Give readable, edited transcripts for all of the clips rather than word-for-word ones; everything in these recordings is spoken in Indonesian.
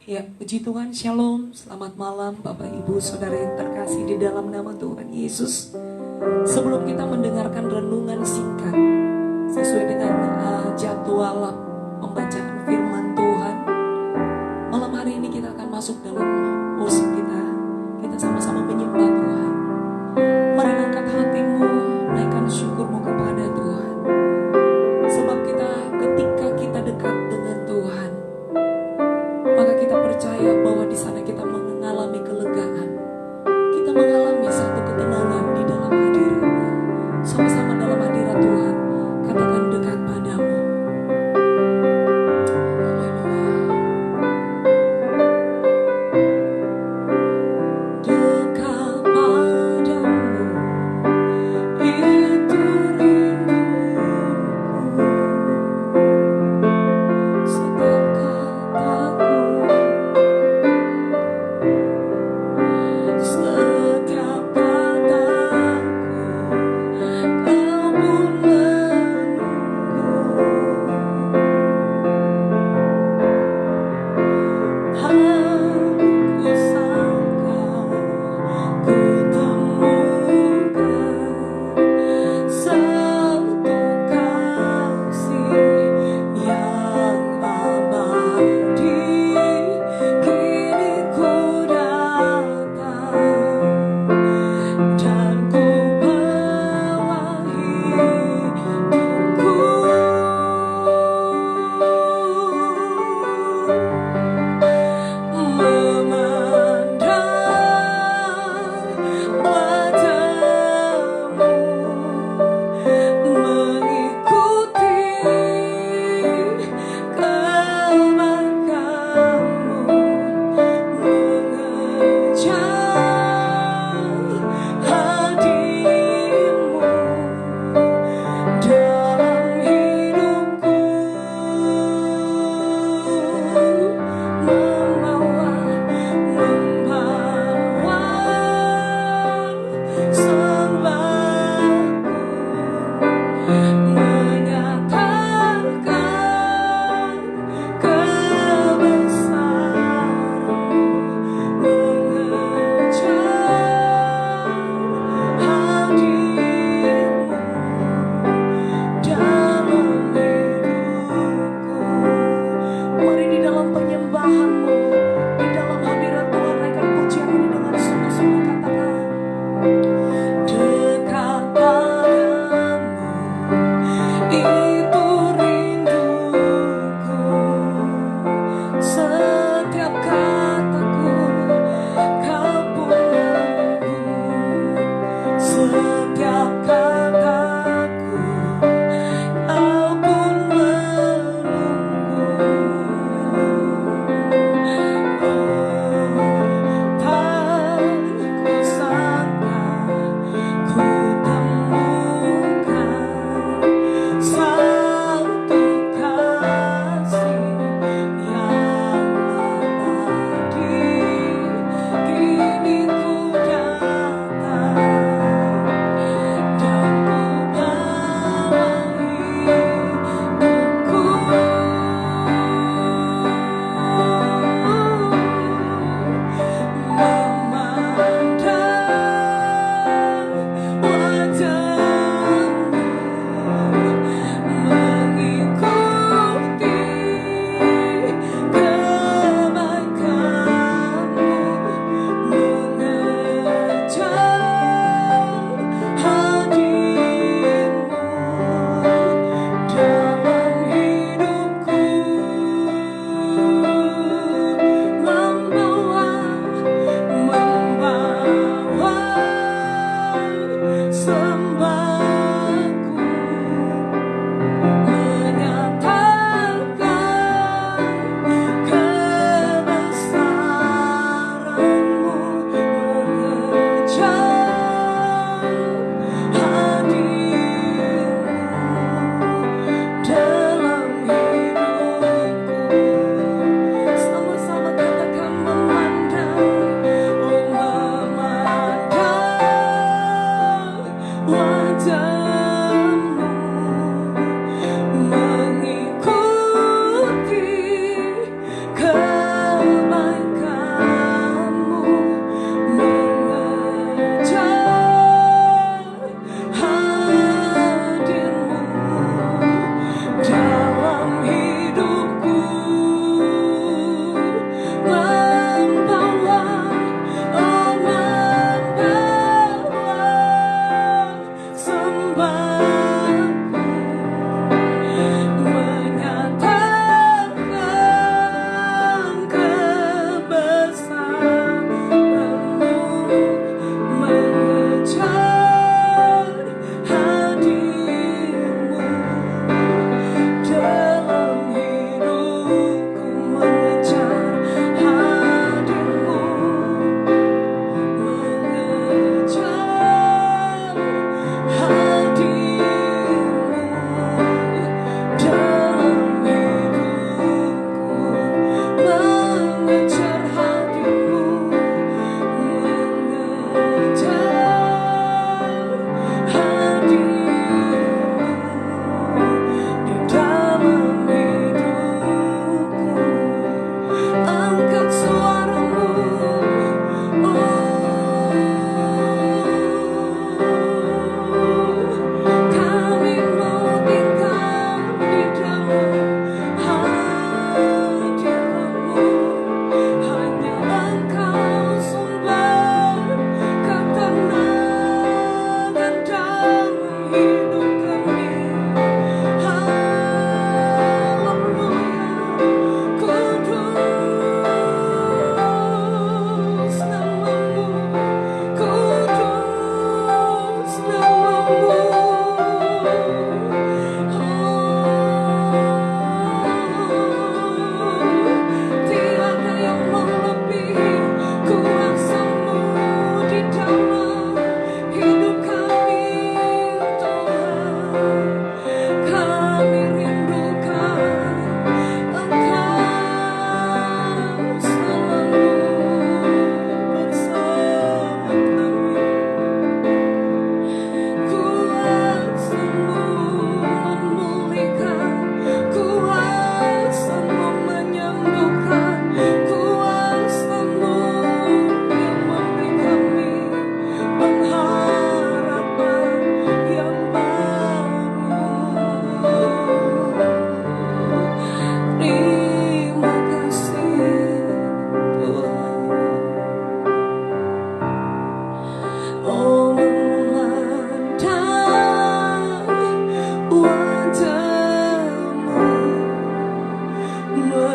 Ya, puji Tuhan, Shalom, selamat malam Bapak Ibu Saudara yang terkasih di dalam nama Tuhan Yesus. Sebelum kita mendengarkan renungan singkat sesuai dengan jadwal pembacaan firman Tuhan, malam hari ini kita akan masuk dalam musik kita. Kita sama-sama menyembah Tuhan. Mari angkat hatimu, naikkan syukurmu kepada Tuhan. Sebab ketika kita dekat dengan Tuhan, maka kita percaya bahwa di sana kita mengalami kelegaan. Kita mengalami satu ketenangan di dalam hadirat-Nya. Sama-sama dalam hadirat Tuhan, katakan dekat padamu. Haleluya.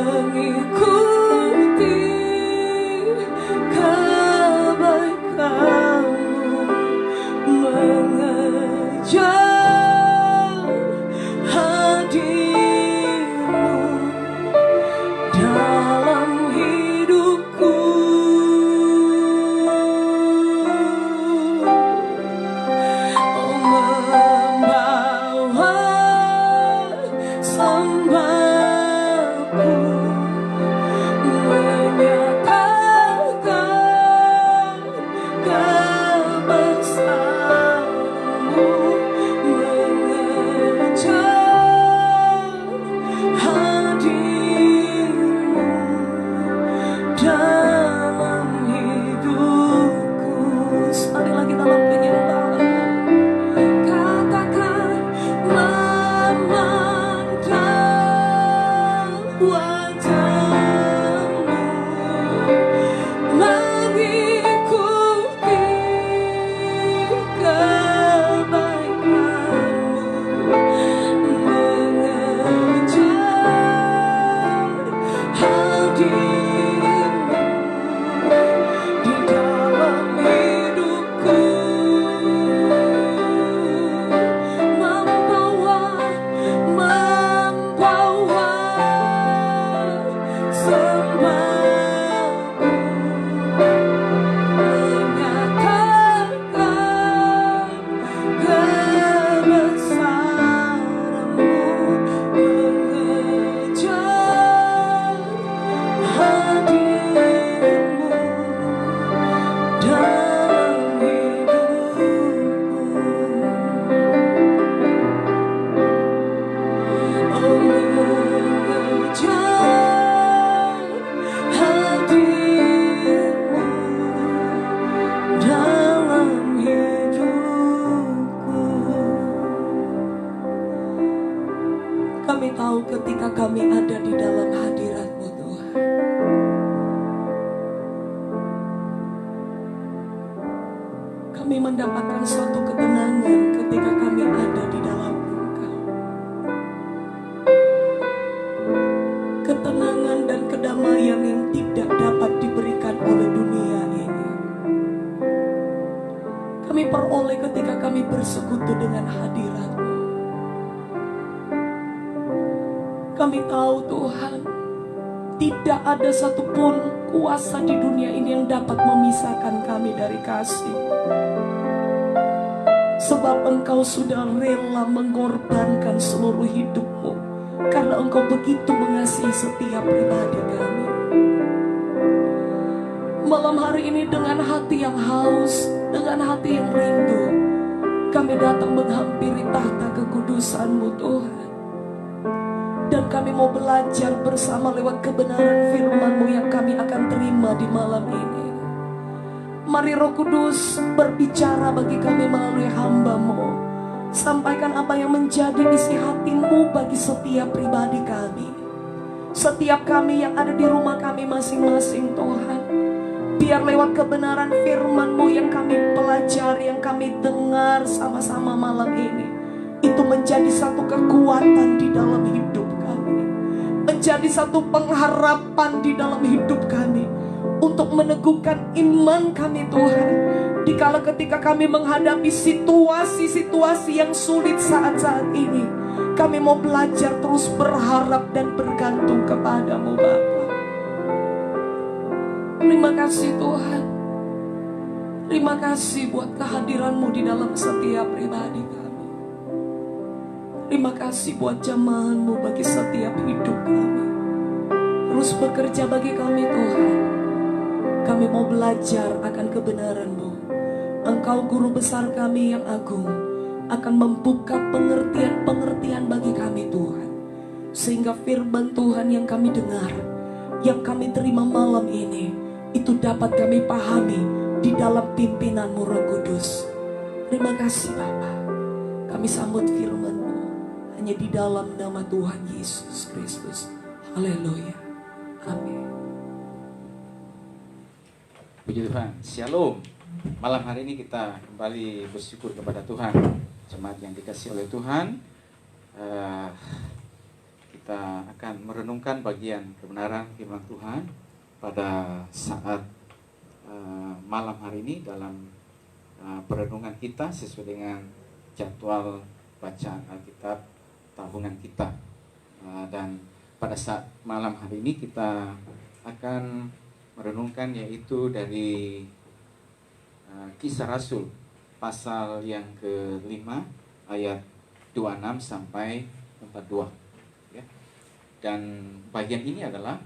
mengikuti kebaikanmu, mengejar hadirmu dalam hidupku. Oh, membawa sembahku, menyatakan kebesaranmu, mengejar hadirmu dalam hidupku. Sekali lagi dalam penyembahanmu, katakan memandang wajahmu, mengikuti kebaikanmu, mengejar hadirmu di dalam hidupku, membawa sembahku, menyatakan kebesaranmu, mengejar hadirmu dalam hidupku. Oh, mengejar hadirmu dalam hidupku. Kami tahu ketika kami ada di dalam hadirat-Mu, Tuhan, kami mendapatkan suatu ketenangan ketika kami ada di dalam Engkau. Ketenangan dan kedamaian yang tidak dapat diberikan oleh dunia ini, kami peroleh ketika kami bersekutu dengan hadirat-Mu. Kami tahu Tuhan, tidak ada satupun kuasa di dunia ini yang dapat memisahkan kami dari kasih. Sebab Engkau sudah rela mengorbankan seluruh hidup-Mu, karena Engkau begitu mengasihi setiap pribadi kami. Malam hari ini dengan hati yang haus, dengan hati yang rindu, kami datang menghampiri tahta kekudusan-Mu, Tuhan. Dan kami mau belajar bersama lewat kebenaran firman-Mu yang kami akan terima di malam ini. Mari Roh Kudus berbicara bagi kami melalui hamba-Mu. Sampaikan apa yang menjadi isi hati-Mu bagi setiap pribadi kami. Setiap kami yang ada di rumah kami masing-masing, Tuhan. Biar lewat kebenaran firman-Mu yang kami pelajari, yang kami dengar sama-sama malam ini, itu menjadi satu kekuatan di dalam hidup kami, menjadi satu pengharapan di dalam hidup kami, untuk meneguhkan iman kami, Tuhan. Dikala ketika kami menghadapi situasi-situasi yang sulit saat-saat ini, kami mau belajar terus berharap dan bergantung kepadamu, Bapa. Terima kasih Tuhan. Terima kasih buat kehadiran-Mu di dalam setiap pribadi kami. Terima kasih buat jamahan-Mu bagi setiap hidup kami. Terus bekerja bagi kami, Tuhan. Kami mau belajar akan kebenaran-Mu. Engkau guru besar kami yang agung, akan membuka pengertian-pengertian bagi kami, Tuhan. Sehingga firman Tuhan yang kami dengar, yang kami terima malam ini, itu dapat kami pahami di dalam pimpinan-Mu, Roh Kudus. Terima kasih Bapa. Kami sambut firman-Mu hanya di dalam nama Tuhan Yesus Kristus. Haleluya. Amin. Puji Tuhan. Shalom. Malam hari ini kita kembali bersyukur kepada Tuhan. Jemaat yang dikasihi oleh Tuhan, kita kita akan merenungkan bagian kebenaran firman Tuhan pada saat malam hari ini dalam perenungan kita sesuai dengan jadwal bacaan Alkitab tabungan kita. Dan pada saat malam hari ini kita akan merenungkan yaitu dari Kisah Rasul pasal yang ke-5 ayat 26 sampai 42 ya. Dan bagian ini adalah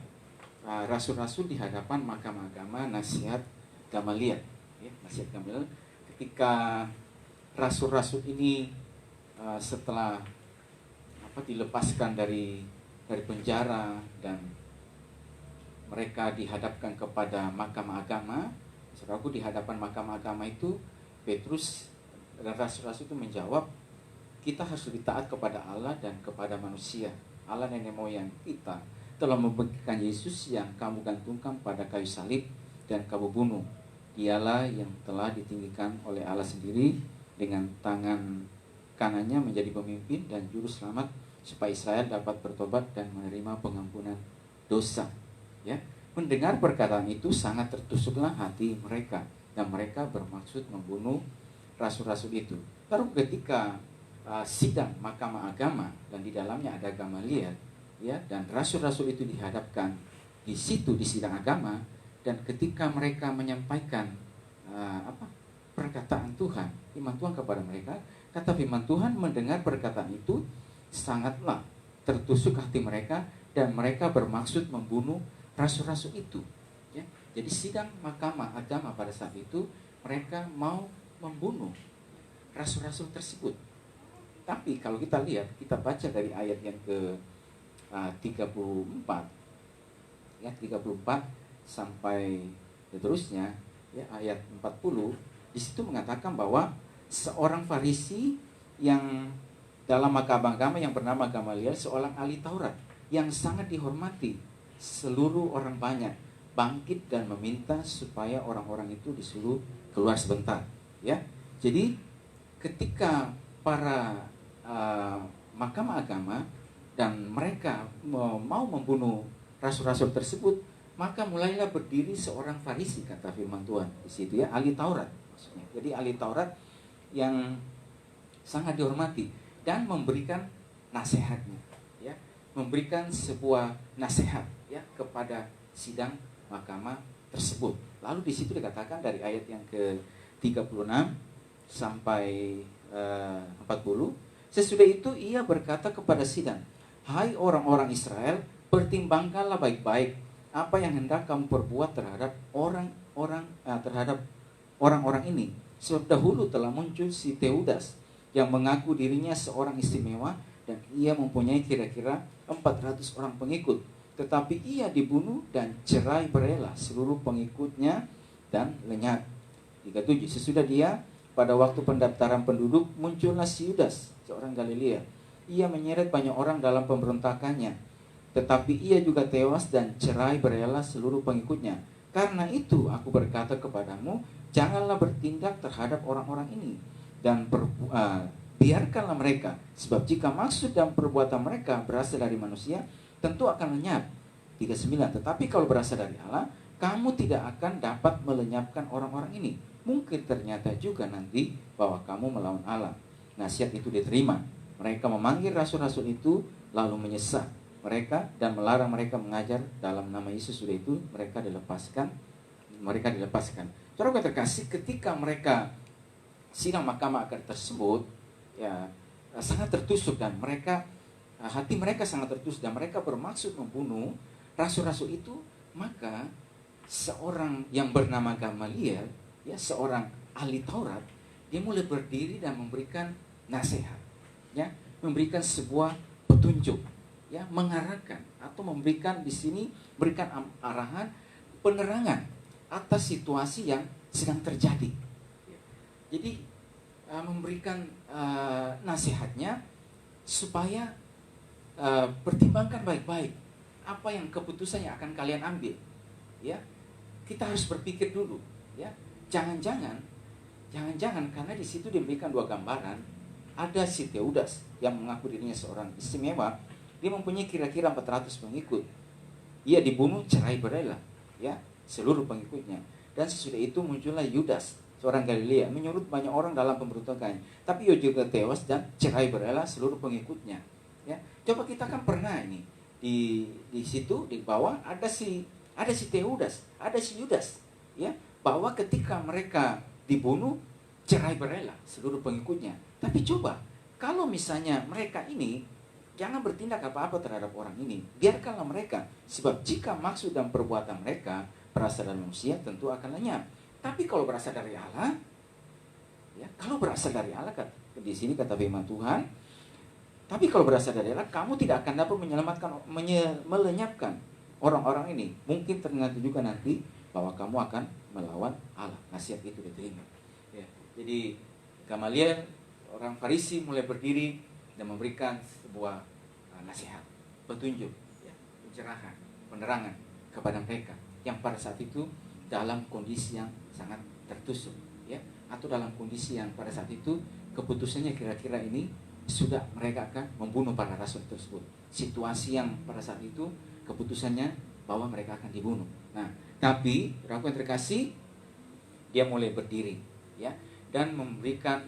rasul-rasul di hadapan mahkamah agama, nasihat Gamaliel ya, nasihat Gamaliel ketika rasul-rasul ini setelah dilepaskan dari penjara dan mereka dihadapkan kepada mahkamah agama. Saudaraku, di hadapan mahkamah agama itu Petrus dan rasul-rasul itu menjawab, kita harus lebih taat kepada Allah dan kepada manusia. Allah nenek moyang kita telah memberikan Yesus yang kamu gantungkan pada kayu salib dan kamu bunuh. Dialah yang telah ditinggikan oleh Allah sendiri dengan tangan kanannya menjadi pemimpin dan juru selamat supaya Israel dapat bertobat dan menerima pengampunan dosa. Ya, mendengar perkataan itu sangat tertusuklah hati mereka dan mereka bermaksud membunuh rasul-rasul itu. Lalu ketika sidang mahkamah agama dan di dalamnya ada Gamaliel ya, dan rasul-rasul itu dihadapkan di situ di sidang agama, dan ketika mereka menyampaikan perkataan Tuhan, firman Tuhan kepada mereka, kata firman Tuhan, mendengar perkataan itu sangatlah tertusuk hati mereka dan mereka bermaksud membunuh rasul-rasul itu ya. Jadi sidang mahkamah agama pada saat itu mereka mau membunuh rasul-rasul tersebut. Tapi kalau kita lihat, kita baca dari ayat yang ke 34 ya, 34 sampai seterusnya ya, ayat 40, di situ mengatakan bahwa seorang Farisi yang dalam mahkamah agama yang bernama Gamaliel, seorang ahli Taurat yang sangat dihormati seluruh orang banyak, bangkit dan meminta supaya orang-orang itu disuruh keluar sebentar ya. Jadi ketika para mahkamah agama dan mereka mau membunuh rasul-rasul tersebut, maka mulailah berdiri seorang Farisi, kata firman Tuhan di situ ya, ahli Taurat maksudnya. Jadi ahli Taurat yang sangat dihormati dan memberikan nasihatnya ya, memberikan sebuah nasihat ya kepada sidang mahkamah tersebut. Lalu di situ dikatakan dari ayat yang ke-36 sampai 40, sesudah itu ia berkata kepada sidang, hai orang-orang Israel, pertimbangkanlah baik-baik apa yang hendak kamu perbuat terhadap orang-orang ini. Sebab dahulu telah muncul si Teudas yang mengaku dirinya seorang istimewa dan ia mempunyai kira-kira 400 orang pengikut. Tetapi ia dibunuh dan cerai berelah seluruh pengikutnya dan lenyap. 37, sesudah dia pada waktu pendaftaran penduduk muncullah si Yudas, seorang Galilea. Ia menyeret banyak orang dalam pemberontakannya, tetapi ia juga tewas dan cerai berelah seluruh pengikutnya. Karena itu aku berkata kepadamu, janganlah bertindak terhadap orang-orang ini dan biarkanlah mereka, sebab jika maksud dan perbuatan mereka berasal dari manusia, tentu akan lenyap. 39, tetapi kalau berasal dari Allah, kamu tidak akan dapat melenyapkan orang-orang ini. Mungkin ternyata juga nanti bahwa kamu melawan Allah. Nasihat itu diterima. Mereka memanggil rasul-rasul itu lalu menyesat mereka dan melarang mereka mengajar dalam nama Yesus. Sudah itu mereka dilepaskan. Saudara terkasih, ketika mereka sidang mahkamah agar tersebut ya sangat tertusuk dan mereka hati mereka sangat tertusuk dan mereka bermaksud membunuh rasul-rasul itu, maka seorang yang bernama Gamaliel ya, seorang ahli Taurat, dia mulai berdiri dan memberikan nasihat ya, memberikan sebuah petunjuk ya, mengarahkan atau memberikan di sini berikan arahan penerangan atas situasi yang sedang terjadi. Jadi memberikan nasihatnya supaya pertimbangkan baik-baik apa yang keputusan yang akan kalian ambil ya. Kita harus berpikir dulu ya. Jangan-jangan karena di situ diberikan dua gambaran. Ada si Teudas yang mengaku dirinya seorang istimewa, Dia mempunyai kira-kira 400 pengikut. Ia dibunuh cerai berai, ya, seluruh pengikutnya. Dan sesudah itu muncullah Yudas, seorang Galilea, menyuruh banyak orang dalam pemberontakannya. Tapi ia juga tewas dan cerai berai seluruh pengikutnya. Ya, coba kita kan pernah ini di situ di bawah ada si Teudas, ada si Yudas, ya, bahwa ketika mereka dibunuh cerai berai seluruh pengikutnya. Tapi coba kalau misalnya mereka ini jangan bertindak apa-apa terhadap orang ini, biarkanlah mereka, sebab jika maksud dan perbuatan mereka berasal dari manusia tentu akan lenyap. Tapi kalau berasal dari Allah, ya, kalau berasal dari Allah, di sini kata firman Tuhan, tapi kalau berasal dari Allah, kamu tidak akan dapat melenyapkan orang-orang ini. Mungkin ternyata juga nanti bahwa kamu akan melawan Allah. Nasihat itu diterima. Ya. Jadi Gamaliel, orang Farisi, mulai berdiri dan memberikan sebuah nasihat, petunjuk, ya, pencerahan, penerangan kepada mereka yang pada saat itu dalam kondisi yang sangat tertusuk, ya, atau dalam kondisi yang pada saat itu keputusannya kira-kira ini sudah mereka akan membunuh para rasul tersebut. Situasi yang pada saat itu keputusannya bahwa mereka akan dibunuh. Nah, tapi rakyat yang terkasih, dia mulai berdiri, ya, dan memberikan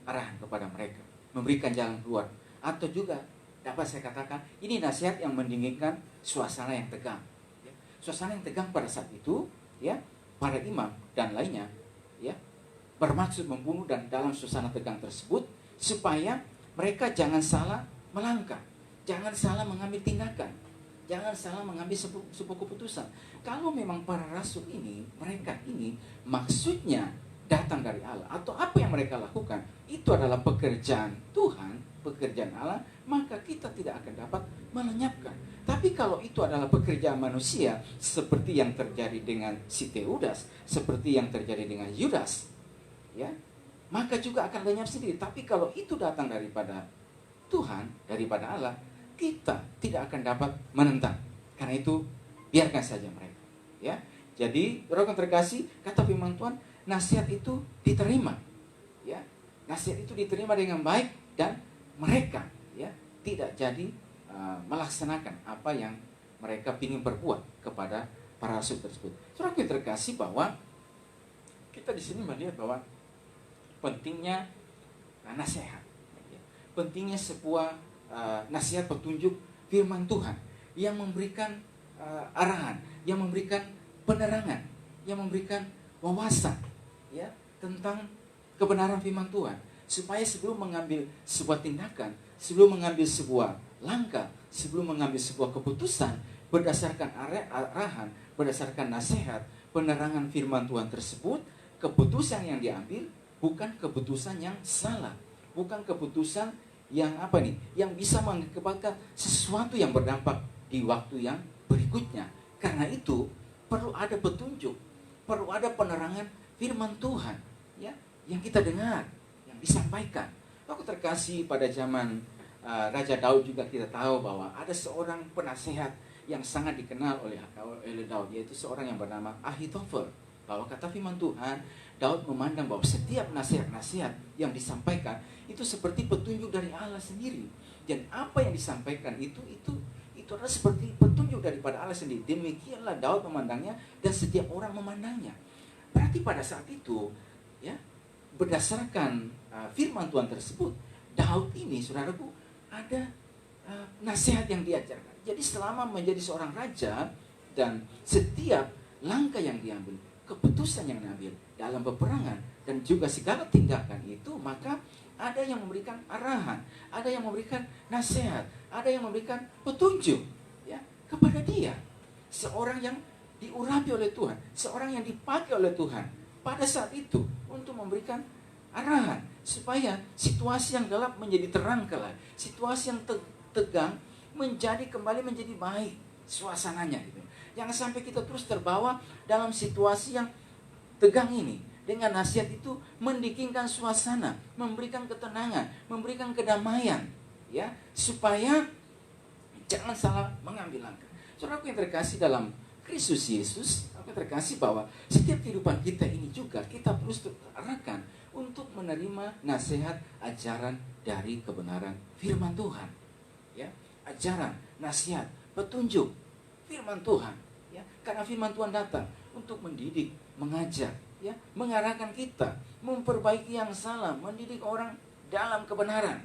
arahan kepada mereka, memberikan jalan keluar. Atau juga dapat saya katakan ini nasihat yang mendinginkan suasana yang tegang, ya. Suasana yang tegang pada saat itu, ya, para imam dan lainnya, ya, bermaksud membunuh, dan dalam suasana tegang tersebut supaya mereka jangan salah melangkah, jangan salah mengambil tindakan, jangan salah mengambil sebuah keputusan. Kalau memang para rasul ini, mereka ini maksudnya datang dari Allah, atau apa yang mereka lakukan itu adalah pekerjaan Tuhan, pekerjaan Allah, maka kita tidak akan dapat melenyapkan. Tapi kalau itu adalah pekerjaan manusia, seperti yang terjadi dengan si Teudas, seperti yang terjadi dengan Yudas, ya, maka juga akan lenyap sendiri. Tapi kalau itu datang daripada Tuhan, daripada Allah, kita tidak akan dapat menentang. Karena itu biarkan saja mereka, ya. Jadi orang terkasih, kata firman Tuhan, nasihat itu diterima, ya. Nasihat itu diterima dengan baik, dan mereka, ya, tidak jadi melaksanakan apa yang mereka ingin berbuat kepada para rasul tersebut. Orang terkasih, bahwa kita di sini melihat bahwa pentingnya nasihat, ya. Pentingnya sebuah nasihat, petunjuk firman Tuhan yang memberikan arahan, yang memberikan penerangan, yang memberikan wawasan, ya, tentang kebenaran firman Tuhan, supaya sebelum mengambil sebuah tindakan, sebelum mengambil sebuah langkah, sebelum mengambil sebuah keputusan berdasarkan arahan, berdasarkan nasihat, penerangan firman Tuhan tersebut, keputusan yang diambil bukan keputusan yang salah, bukan keputusan yang yang bisa mengakibatkan sesuatu yang berdampak di waktu yang berikutnya. Karena itu perlu ada petunjuk, perlu ada penerangan firman Tuhan, ya, yang kita dengar, yang disampaikan. Aku terkasih, pada zaman Raja Daud juga kita tahu bahwa ada seorang penasehat yang sangat dikenal oleh Daud, yaitu seorang yang bernama Ahitofel. Bahwa kata firman Tuhan, Daud memandang bahwa setiap nasihat-nasihat yang disampaikan itu seperti petunjuk dari Allah sendiri. Dan apa yang disampaikan itu adalah seperti petunjuk daripada Allah sendiri. Demikianlah Daud memandangnya, dan setiap orang memandangnya. Berarti pada saat itu, ya, berdasarkan firman Tuhan tersebut, Daud ini, saudaraku, ada nasihat yang diajarkan. Jadi selama menjadi seorang raja, dan setiap langkah yang diambil, keputusan yang diambil dalam peperangan, dan juga segala tindakan itu, maka ada yang memberikan arahan, ada yang memberikan nasihat, ada yang memberikan petunjuk, ya, kepada dia. Seorang yang diurapi oleh Tuhan, seorang yang dipakai oleh Tuhan pada saat itu untuk memberikan arahan, supaya situasi yang gelap menjadi terang kembali, situasi yang tegang kembali menjadi baik suasananya, gitu. Jangan sampai kita terus terbawa dalam situasi yang tegang ini. Dengan nasihat itu mendingginkan suasana, memberikan ketenangan, memberikan kedamaian, ya, supaya jangan salah mengambil langkah. Saudaraku yang terkasih dalam Kristus Yesus, aku terkasih bahwa setiap kehidupan kita ini juga kita terus terarahkan untuk menerima nasihat ajaran dari kebenaran firman Tuhan, ya. ajaran, nasihat, petunjuk firman Tuhan. Ya, karena firman Tuhan datang untuk mendidik, mengajar, ya, mengarahkan kita, memperbaiki yang salah, mendidik orang dalam kebenaran.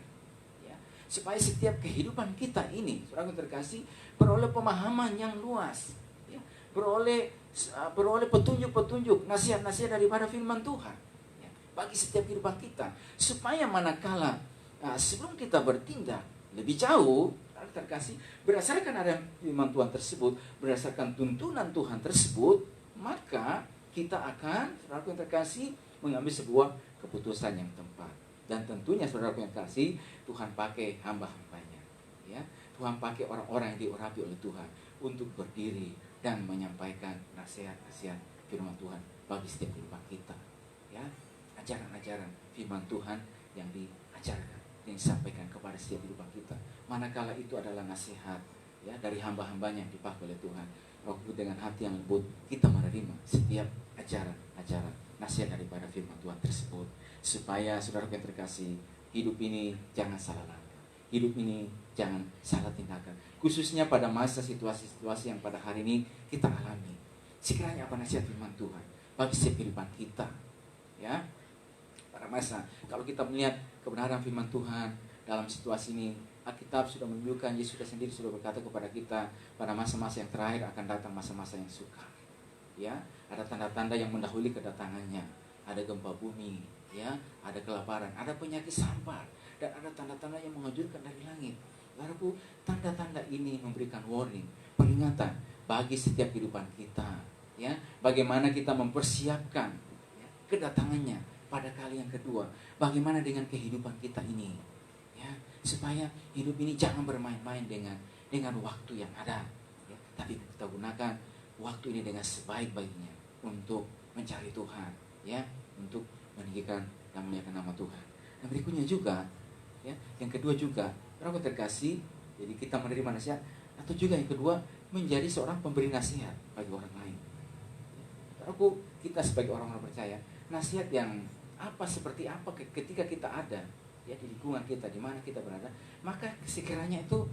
Ya, supaya setiap kehidupan kita ini, saudara terkasih, beroleh pemahaman yang luas, ya, beroleh petunjuk-petunjuk, nasihat-nasihat daripada firman Tuhan, ya, bagi setiap kehidupan kita, supaya manakala sebelum kita bertindak lebih jauh, terkasih, berdasarkan ada firman Tuhan tersebut, berdasarkan tuntunan Tuhan tersebut, maka kita akan, saudara yang terkasih, mengambil sebuah keputusan yang tepat. Dan tentunya saudara yang terkasih, Tuhan pakai hamba-hambanya, ya. Tuhan pakai orang-orang yang diurapi oleh Tuhan untuk berdiri dan menyampaikan nasihat-nasihat firman Tuhan bagi setiap kehidupan kita, ya. Ajaran-ajaran firman Tuhan yang diajarkan, yang disampaikan kepada setiap kehidupan kita. Manakala itu adalah nasihat, ya, dari hamba-hambanya yang dipakai oleh Tuhan, waktu dengan hati yang lembut kita menerima setiap ajaran-ajaran nasihat daripada firman Tuhan tersebut, supaya saudara yang terkasih, hidup ini jangan salah langkah, hidup ini jangan salah tindakan, khususnya pada masa situasi-situasi yang pada hari ini kita alami. Sekiranya apa nasihat firman Tuhan bagi setiap kehidupan kita, ya, pada masa kalau kita melihat kebenaran firman Tuhan dalam situasi ini, Alkitab sudah menunjukkan, Yesus sendiri sudah berkata kepada kita, pada masa-masa yang terakhir akan datang masa-masa yang sukar. Ya, ada tanda-tanda yang mendahului kedatangannya, ada gempa bumi, ya, ada kelaparan, ada penyakit sampar, dan ada tanda-tanda yang mengejutkan dari langit. Lalu tanda-tanda ini memberikan warning, peringatan bagi setiap kehidupan kita, ya, bagaimana kita mempersiapkan, ya, kedatangannya pada kali yang kedua. Bagaimana dengan kehidupan kita ini, ya, supaya hidup ini jangan bermain-main dengan waktu yang ada, ya, tapi kita gunakan waktu ini dengan sebaik-baiknya untuk mencari Tuhan, ya, untuk meninggikan dan memuliakan nama Tuhan. Dan berikutnya juga, ya, yang kedua juga, orang terkasih, jadi kita menerima nasihat, atau juga yang kedua, menjadi seorang pemberi nasihat bagi orang lain. Aku, kita sebagai orang-orang percaya, nasihat yang seperti apa ketika kita ada, ya, di lingkungan kita, di mana kita berada, maka sekiranya itu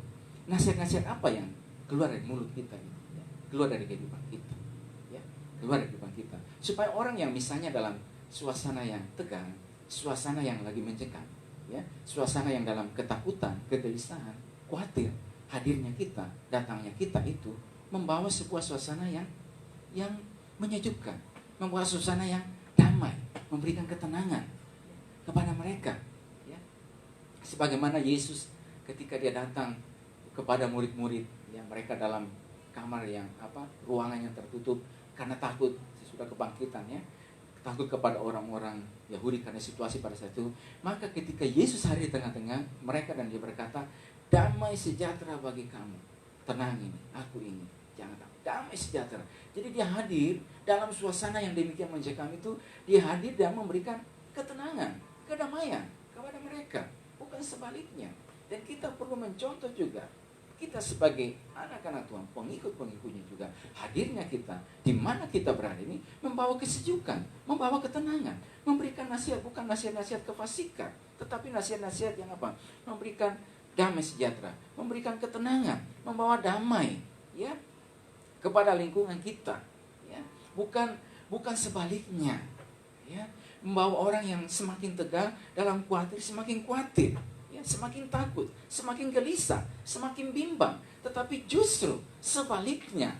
nasihat-nasihat apa yang keluar dari mulut kita, ya, keluar dari kehidupan kita, ya, keluar dari kehidupan kita, supaya orang yang misalnya dalam suasana yang tegang, suasana yang lagi mencekam, ya, suasana yang dalam ketakutan, kegelisahan, khawatir, hadirnya kita, datangnya kita itu membawa sebuah suasana yang menyejukkan, membawa suasana yang damai, memberikan ketenangan kepada mereka, ya. Sebagaimana Yesus ketika dia datang kepada murid-murid, ya, mereka dalam kamar yang ruangan yang tertutup karena takut sesudah kebangkitannya, takut kepada orang-orang Yahudi karena situasi pada saat itu. Maka ketika Yesus hadir di tengah-tengah mereka dan dia berkata, damai sejahtera bagi kamu, tenang ini, aku ini, jangan takut, damai sejahtera. Jadi dia hadir dalam suasana yang demikian mencekam itu, dia hadir dan memberikan ketenangan, kedamaian kepada mereka, bukan sebaliknya. Dan kita perlu mencontoh juga, kita sebagai anak-anak Tuhan, pengikut-pengikutnya juga, hadirnya kita di mana kita berada ini membawa kesejukan, membawa ketenangan, memberikan nasihat, bukan nasihat-nasihat kefasikan, tetapi nasihat-nasihat yang memberikan damai sejahtera, memberikan ketenangan, membawa damai, ya, kepada lingkungan kita, ya, bukan sebaliknya, ya, membawa orang yang semakin tegang dalam khawatir semakin khawatir, ya, semakin takut, semakin gelisah, semakin bimbang. Tetapi justru sebaliknya,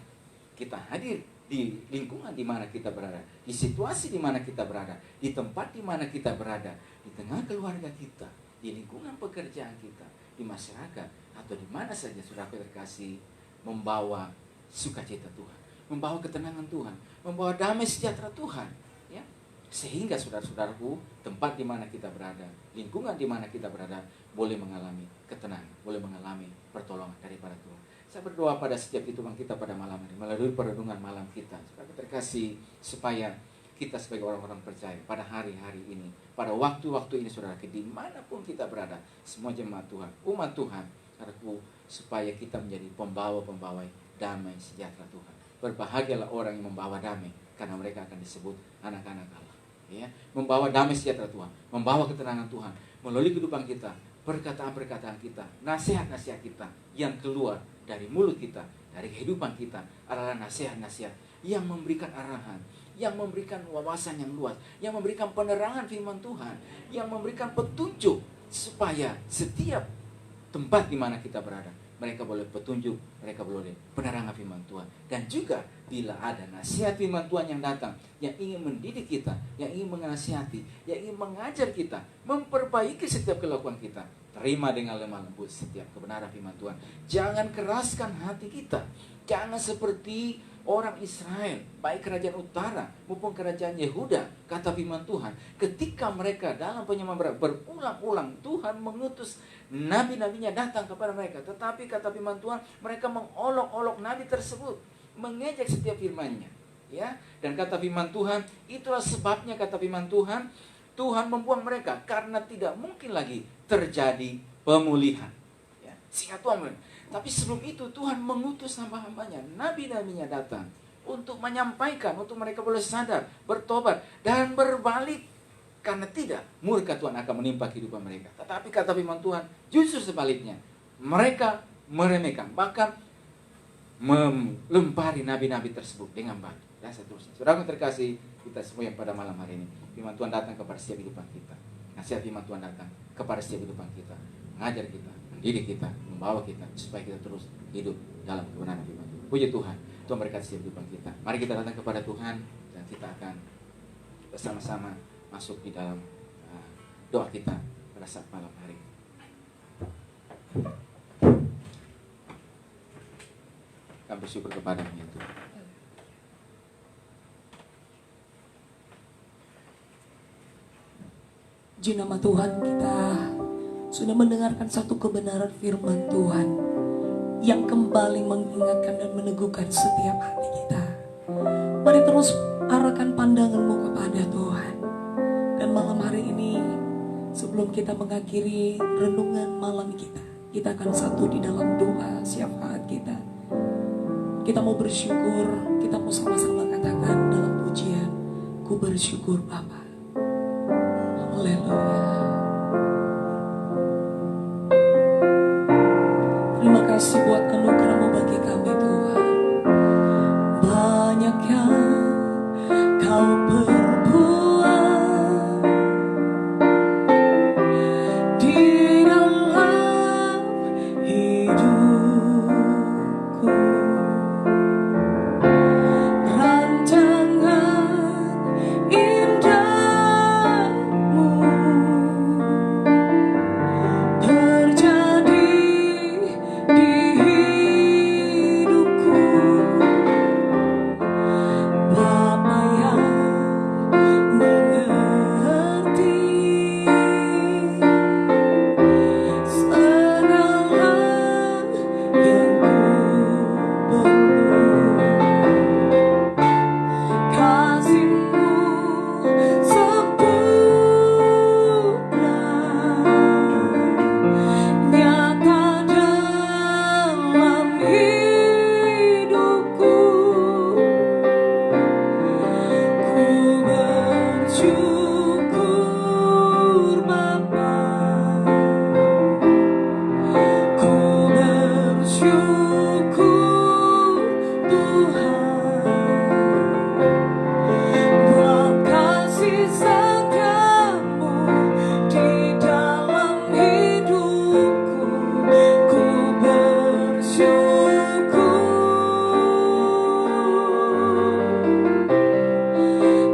kita hadir di lingkungan di mana kita berada, di situasi di mana kita berada, di tempat di mana kita berada, di tengah keluarga kita, di lingkungan pekerjaan kita, di masyarakat, atau di mana saja saudara terkasih, membawa sukacita Tuhan, membawa ketenangan Tuhan, membawa damai sejahtera Tuhan, ya, sehingga saudara-saudaraku, tempat di mana kita berada, lingkungan di mana kita berada, boleh mengalami ketenangan, boleh mengalami pertolongan daripada Tuhan. Saya berdoa pada setiap kehidupan kita pada malam ini, melalui perenungan malam kita, saudara terkasih, supaya kita sebagai orang-orang percaya pada hari-hari ini, pada waktu-waktu ini, saudara, dimanapun kita berada, semua jemaat Tuhan, umat Tuhan, saudaraku, supaya kita menjadi pembawa-pembawa damai sejahtera Tuhan. Berbahagialah orang yang membawa damai, karena mereka akan disebut anak-anak Allah, ya. Membawa damai sejahtera Tuhan, membawa ketenangan Tuhan melalui kehidupan kita, perkataan-perkataan kita, nasihat-nasihat kita yang keluar dari mulut kita, dari kehidupan kita adalah nasihat-nasihat yang memberikan arahan, yang memberikan wawasan yang luas, yang memberikan penerangan firman Tuhan, yang memberikan petunjuk supaya setiap tempat di mana kita berada, mereka boleh petunjuk, mereka boleh penerangan firman Tuhan. Dan juga bila ada nasihat firman Tuhan yang datang, yang ingin mendidik kita, yang ingin menasihati, yang ingin mengajar kita, memperbaiki setiap kelakuan kita, terima dengan lemah lembut setiap kebenaran firman Tuhan. Jangan keraskan hati kita. Jangan seperti orang Israel, baik kerajaan utara maupun kerajaan Yehuda, kata firman Tuhan. Ketika mereka dalam penyembelihan berulang-ulang, Tuhan mengutus nabi-nabinya datang kepada mereka. Tetapi kata firman Tuhan, mereka mengolok-olok nabi tersebut, mengejek setiap firman-Nya. Ya, dan kata firman Tuhan, itulah sebabnya kata firman Tuhan, Tuhan membuang mereka karena tidak mungkin lagi terjadi pemulihan. Ya, sehingga Tuhan, tapi sebelum itu Tuhan mengutus hamba-hambanya, nabi-nabinya datang untuk menyampaikan, untuk mereka boleh sadar, bertobat dan berbalik. Karena tidak, murka Tuhan akan menimpa kehidupan mereka. Tetapi kata firman Tuhan, justru sebaliknya, mereka meremehkan, bahkan melempari nabi-nabi tersebut dengan batu dan seterusnya. Saudara terkasih, kita semua yang pada malam hari ini, firman Tuhan datang kepada setiap kehidupan kita. Nasihat firman Tuhan datang kepada setiap kehidupan kita, mengajar kita, mendidik kita, membawa kita supaya kita terus hidup dalam kebenaran firman Tuhan. Puji Tuhan, Tuhan berkati setiap kehidupan kita. Mari kita datang kepada Tuhan dan kita akan bersama-sama masuk di dalam doa kita pada saat malam hari ini. Kami bersyukur kepada-Mu ya Tuhan. Di nama Tuhan, kita sudah mendengarkan satu kebenaran firman Tuhan yang kembali mengingatkan dan meneguhkan setiap hati kita. Mari terus arahkan pandangan-Mu kepada Tuhan. Dan malam hari ini, sebelum kita mengakhiri renungan malam kita akan satu di dalam doa syafaat kita. Kita mau bersyukur, kita mau sama-sama katakan dalam pujian, ku bersyukur Bapa. Haleluya. Terima kasih buat anugerah-Mu bagi kami Tuhan. Banyak yang Kau perbuat di dalam hidupku. Rancangan indah-Mu terjadi di hidupku. Bapa yang mengerti segala yang ku perlu. Kasih-Mu sempurna nyata dalam hidupku. Ku bersyukur Bapa, ku bersyukur Tuhan, buat kasih setia-Mu di dalam hidupku. Ku bersyukur,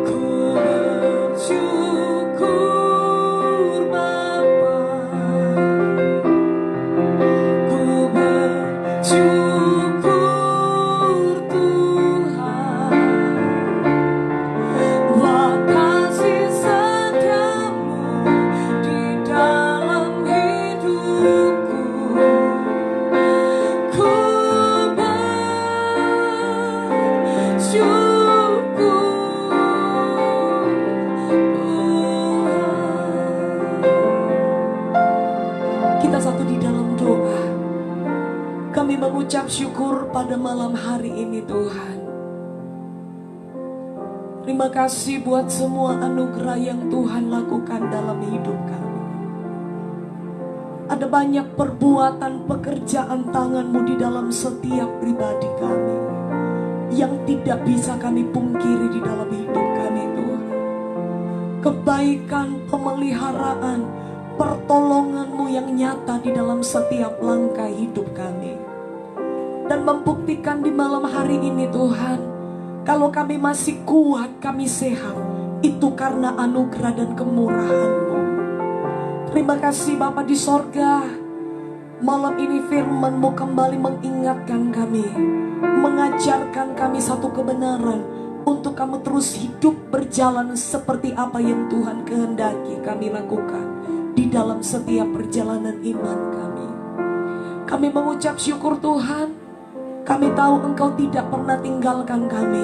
ku bersyukur Bapa, ku bersyukur Tuhan, buat kasih setia-Mu di dalam hidupku. Ku bersyukur. Kita satu di dalam doa. Kami mengucap syukur pada malam hari ini Tuhan. Terima kasih buat semua anugerah yang Tuhan lakukan dalam hidup kami. Ada banyak perbuatan pekerjaan tangan-Mu di dalam setiap pribadi kami yang tidak bisa kami pungkiri di dalam hidup kami Tuhan. Kebaikan, pemeliharaan, pertolongan-Mu yang nyata di dalam setiap langkah hidup kami. Dan membuktikan di malam hari ini Tuhan, kalau kami masih kuat, kami sehat, itu karena anugerah dan kemurahan-Mu. Terima kasih Bapa di sorga. Malam ini firman-Mu kembali mengingatkan kami, mengajarkan kami satu kebenaran, untuk kami terus hidup berjalan seperti apa yang Tuhan kehendaki kami lakukan di dalam setiap perjalanan iman kami. Kami mengucap syukur Tuhan. Kami tahu Engkau tidak pernah tinggalkan kami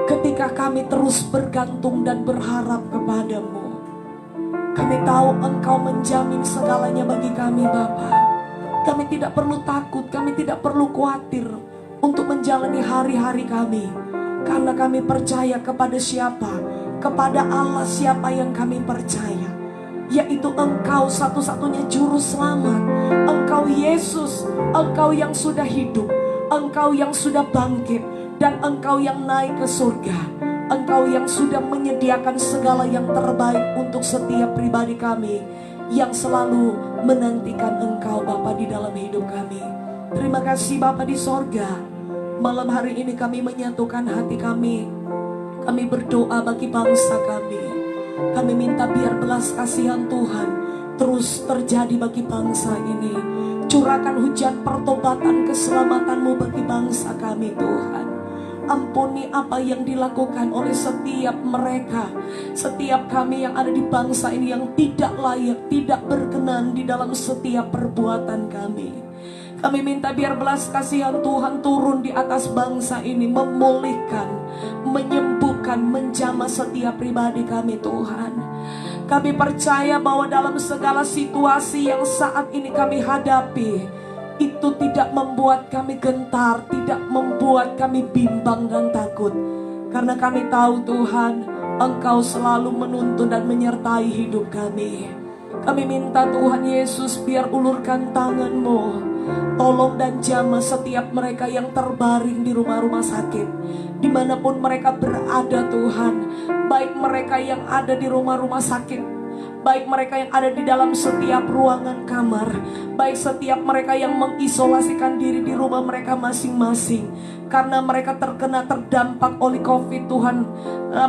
ketika kami terus bergantung dan berharap kepada-Mu. Kami tahu Engkau menjamin segalanya bagi kami Bapa. Kami tidak perlu takut, kami tidak perlu khawatir untuk menjalani hari-hari kami, karena kami percaya kepada siapa, kepada Allah siapa yang kami percaya, yaitu Engkau satu-satunya juru selamat. Engkau Yesus, Engkau yang sudah hidup, Engkau yang sudah bangkit, dan Engkau yang naik ke surga. Engkau yang sudah menyediakan segala yang terbaik untuk setiap pribadi kami yang selalu menantikan Engkau Bapa di dalam hidup kami. Terima kasih Bapa di sorga. Malam hari ini kami menyatukan hati kami. Kami berdoa bagi bangsa kami. Kami minta biar belas kasihan Tuhan terus terjadi bagi bangsa ini. Curahkan hujan pertobatan keselamatan-Mu bagi bangsa kami Tuhan. Ampuni apa yang dilakukan oleh setiap mereka, setiap kami yang ada di bangsa ini yang tidak layak, tidak berkenan di dalam setiap perbuatan kami. Kami minta biar belas kasihan Tuhan turun di atas bangsa ini, memulihkan, menyembuhkan, menjamah setiap pribadi kami Tuhan. Kami percaya bahwa dalam segala situasi yang saat ini kami hadapi, itu tidak membuat kami gentar, tidak membuat kami bimbang dan takut. Karena kami tahu Tuhan, Engkau selalu menuntun dan menyertai hidup kami. Kami minta Tuhan Yesus biar ulurkan tangan-Mu, tolong dan jamah setiap mereka yang terbaring di rumah-rumah sakit, dimanapun mereka berada Tuhan. Baik mereka yang ada di rumah-rumah sakit, baik mereka yang ada di dalam setiap ruangan kamar, baik setiap mereka yang mengisolasikan diri di rumah mereka masing-masing, karena mereka terkena terdampak oleh COVID Tuhan.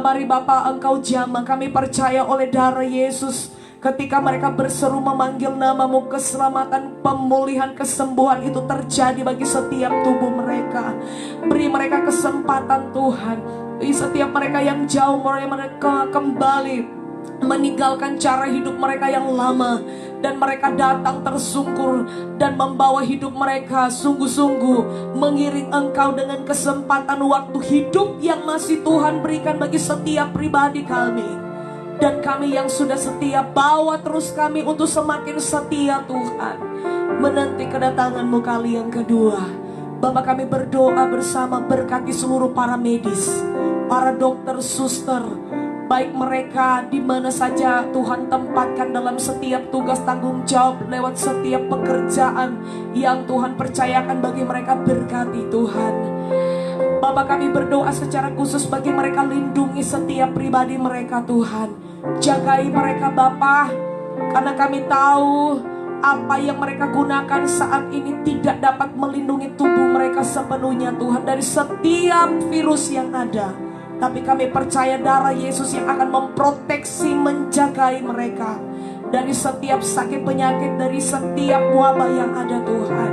Mari Bapa Engkau jamah, kami percaya oleh darah Yesus, ketika mereka berseru memanggil nama-Mu, keselamatan, pemulihan, kesembuhan itu terjadi bagi setiap tubuh mereka. Beri mereka kesempatan Tuhan. Setiap mereka yang jauh, mereka kembali meninggalkan cara hidup mereka yang lama, dan mereka datang tersungkur dan membawa hidup mereka sungguh-sungguh mengiring Engkau dengan kesempatan waktu hidup yang masih Tuhan berikan bagi setiap pribadi kami. Dan kami yang sudah setia, bawa terus kami untuk semakin setia Tuhan, menanti kedatangan-Mu kali yang kedua. Bapa, kami berdoa bersama, berkati seluruh para medis, para dokter, suster, baik mereka di mana saja Tuhan tempatkan dalam setiap tugas tanggung jawab, lewat setiap pekerjaan yang Tuhan percayakan bagi mereka, berkati Tuhan. Bapa, kami berdoa secara khusus bagi mereka, lindungi setiap pribadi mereka Tuhan. Jagai mereka Bapa, karena kami tahu apa yang mereka gunakan saat ini tidak dapat melindungi tubuh mereka sepenuhnya Tuhan dari setiap virus yang ada. Tapi kami percaya darah Yesus yang akan memproteksi, menjagai mereka dari setiap sakit penyakit, dari setiap wabah yang ada Tuhan.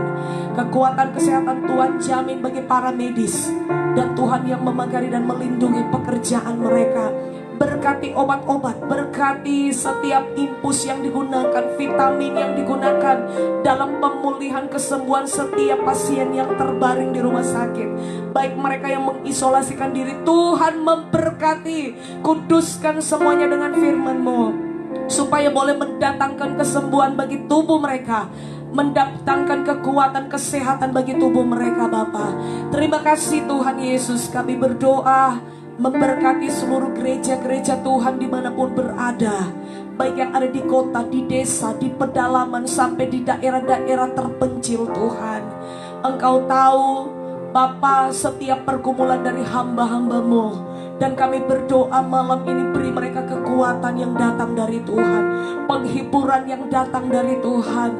Kekuatan kesehatan Tuhan jamin bagi para medis, dan Tuhan yang memagari dan melindungi pekerjaan mereka. Berkati obat-obat, berkati setiap infus yang digunakan, vitamin yang digunakan dalam pemulihan kesembuhan setiap pasien yang terbaring di rumah sakit. Baik mereka yang mengisolasikan diri, Tuhan memberkati, kuduskan semuanya dengan firman-Mu, supaya boleh mendatangkan kesembuhan bagi tubuh mereka, mendatangkan kekuatan kesehatan bagi tubuh mereka Bapa. Terima kasih Tuhan Yesus. Kami berdoa memberkati seluruh gereja-gereja Tuhan dimanapun berada, baik yang ada di kota, di desa, di pedalaman, sampai di daerah-daerah terpencil Tuhan. Engkau tahu Bapa setiap pergumulan dari hamba-hamba-Mu. Dan kami berdoa malam ini, beri mereka kekuatan yang datang dari Tuhan, penghiburan yang datang dari Tuhan,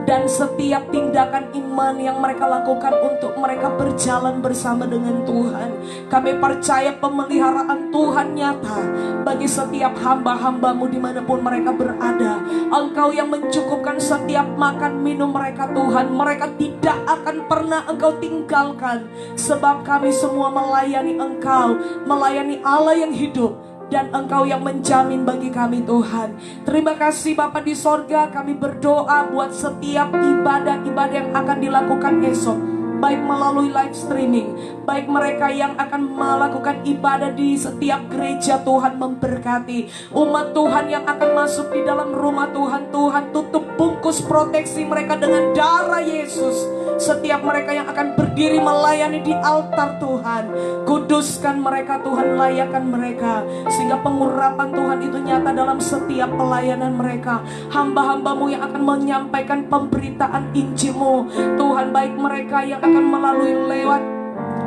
dan setiap tindakan iman yang mereka lakukan untuk mereka berjalan bersama dengan Tuhan. Kami percaya pemeliharaan Tuhan nyata bagi setiap hamba-hamba-Mu dimanapun mereka berada. Engkau yang mencukupkan setiap makan minum mereka Tuhan. Mereka tidak akan pernah Engkau tinggalkan, sebab kami semua melayani Engkau, melayani Allah yang hidup, dan Engkau yang menjamin bagi kami Tuhan. Terima kasih Bapa di sorga. Kami berdoa buat setiap ibadah-ibadah yang akan dilakukan esok, baik melalui live streaming, baik mereka yang akan melakukan ibadah di setiap gereja. Tuhan memberkati umat Tuhan yang akan masuk di dalam rumah Tuhan. Tuhan tutup bungkus proteksi mereka dengan darah Yesus. Setiap mereka yang akan berdiri melayani di altar Tuhan, kuduskan mereka Tuhan, layakan mereka, sehingga pengurapan Tuhan itu nyata dalam setiap pelayanan mereka. Hamba-hamba-Mu yang akan menyampaikan pemberitaan Injil-Mu Tuhan, baik mereka yang akan melalui lewat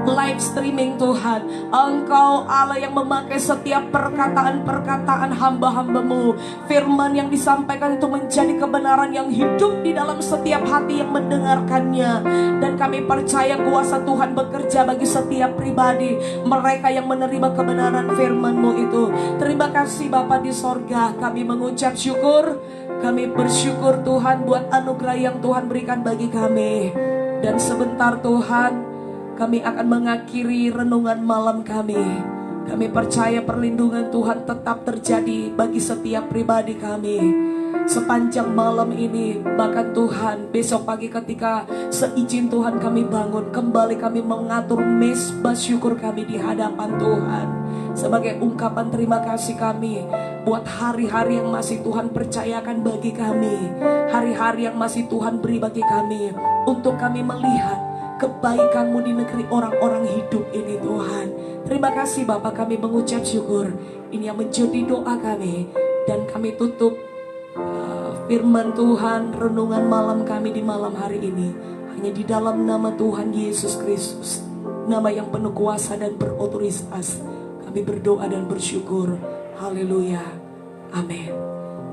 live streaming Tuhan. Engkau Allah yang memakai setiap perkataan-perkataan hamba-hamba-Mu. Firman yang disampaikan itu menjadi kebenaran yang hidup di dalam setiap hati yang mendengarkannya. Dan kami percaya kuasa Tuhan bekerja bagi setiap pribadi, mereka yang menerima kebenaran firman-Mu itu. Terima kasih Bapa di sorga. Kami mengucap syukur. Kami bersyukur Tuhan buat anugerah yang Tuhan berikan bagi kami. Dan sebentar Tuhan, kami akan mengakhiri renungan malam kami. Kami percaya perlindungan Tuhan tetap terjadi bagi setiap pribadi kami sepanjang malam ini. Bahkan Tuhan, besok pagi ketika seizin Tuhan kami bangun, kembali kami mengatur mezbah syukur kami di hadapan Tuhan, sebagai ungkapan terima kasih kami buat hari-hari yang masih Tuhan percayakan bagi kami, hari-hari yang masih Tuhan beri bagi kami, untuk kami melihat kebaikan-Mu di negeri orang-orang hidup ini Tuhan. Terima kasih Bapa, kami mengucap syukur. Ini yang menjadi doa kami. Dan kami tutup firman Tuhan, renungan malam kami di malam hari ini hanya di dalam nama Tuhan Yesus Kristus, nama yang penuh kuasa dan berotoritas. Kami berdoa dan bersyukur. Haleluya. Amin.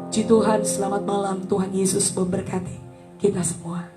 Puji Tuhan, selamat malam. Tuhan Yesus memberkati kita semua.